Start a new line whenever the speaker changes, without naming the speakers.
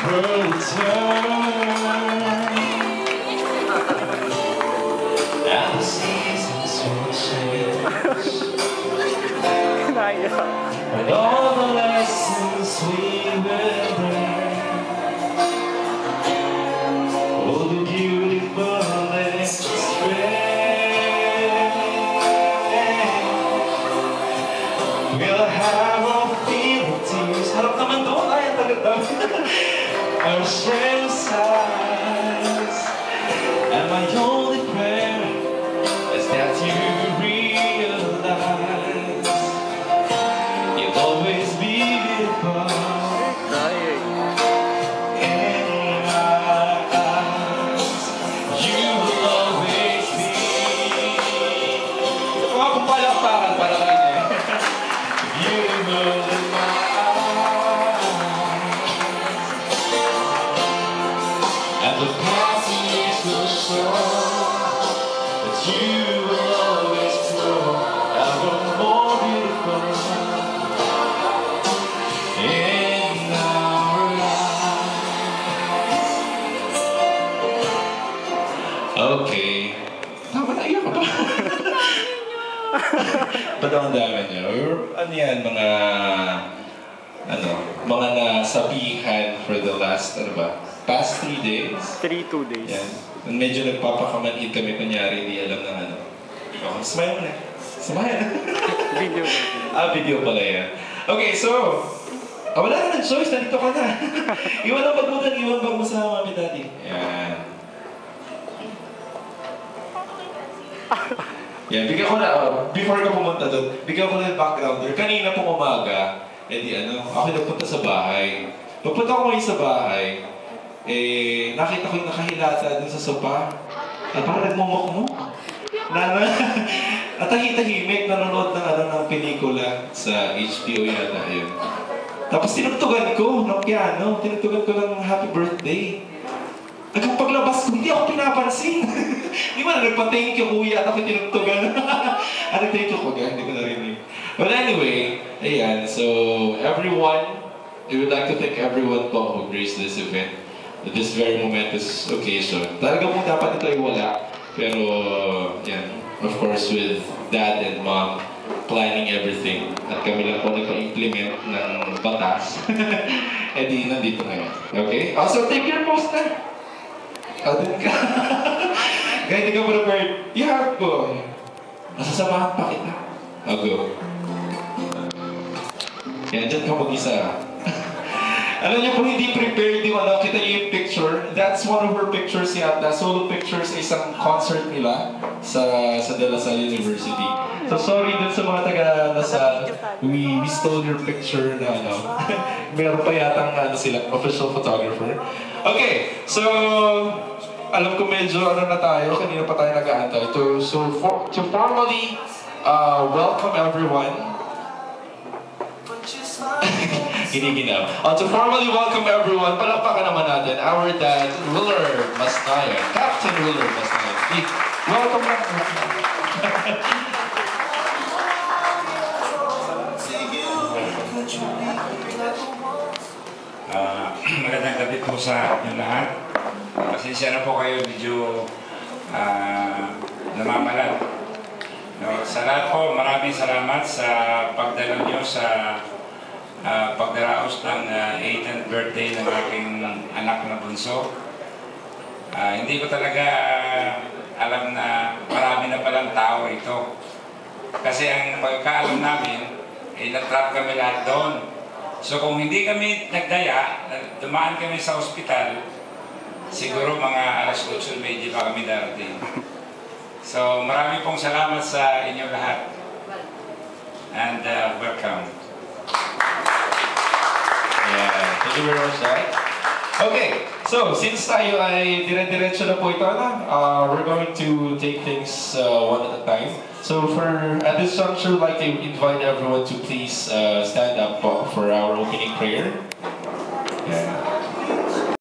will turn, and the seasons will change, and all the lessons we will learn. Oh, the beautiful experience we'll have all feel tears. Harap naman doon, ay, ang tagal-tagal. Our share sighs, and my only prayer is that you realize you'll always be beautiful in my eyes. You will always be. Mga kung palakpakan para kayo. Beautiful in my eyes. And the passing years will show that you will always grow ever more beautiful in our lives. Okay. Tama na, iyak ba? Ba't ang dami niyo? Ano yan, mga nasabihan for the last, past 3 days?
2 days.
Yan. Medyo nagpapakamanhid kami, kunyari, hindi alam ng ano. Oh, smile mo na. Smile.
Video.
Video pala yan. Okay, so, wala ka ng choice, nandito ka na. Iwan ang pagbutan, iwan bag mo sa mami daddy. Yan. Yan, bigyan ko na, before ka pumunta doon, bigyan ko na yung backgrounder. Kanina pong umaga, ako nagpunta sa bahay. Pagpunta ko ngayon sa bahay, nakita ko yung nakahilata dun sa sopa. Parang nagmumukmuk. Tahimik, nanonood ng pelikula sa HBO yata yun. Tapos tinugtugan ko ng piano, tinugtugan ko ng happy birthday. Hanggang paglabas ko, hindi ako pinapansin. Di ba na nagpa-thank you kuya at ako tinugtugan. Thank you kuya, hindi ko narinig. But anyway, ayan, so everyone, we would like to thank everyone po who graced this event at this very momentous occasion. Talaga po dapat ito ay wala. Pero, yan, of course, with dad and mom planning everything. At kami lang po nagpa-implement ng batas. Di nandito ngayon. Okay? Also, take your post na. Dun ka. Kaya hindi ka prepared. Yeah, po. Nasasamahan pa kita. Go. Yan, dyan ka mag-isa. Alam niyo po, hindi prepared yung kita yung picture. That's one of her pictures yata. Solo pictures sa isang concert nila sa De La Salle University. So sorry dun sa mga taga-Lasal. We stole your picture na meron pa yatang sila, official photographer. Okay, so alam ko medyo na tayo. Kanina pa tayo nag-aantay. To formally welcome everyone. Giniginaw. To formally welcome everyone, palakpakan naman natin our dad, Willard Masnayan. Captain Willard Masnayan. Welcome na.
Magandang gabi po sa inyo lahat. Pasensya na po kayo, medyo namamalat. Sa lahat po, maraming salamat sa pagdalo nyo sa pagdaraos ng 18th birthday ng aking anak na bunso. Hindi ko talaga alam na marami na palang tao ito. Kasi ang pagkaalam namin, na-trap kami lahat doon. So kung hindi kami nagdaya, dumaan kami sa ospital, siguro mga alas 8:30 pa kami darating. So marami pong salamat sa inyo lahat. And welcome.
Yeah, thank you very much, Dad. Okay, so since tayo ay dire-diretso na po ito we're going to take things one at a time. So at this juncture, I'd like to invite everyone to please stand up for our opening prayer.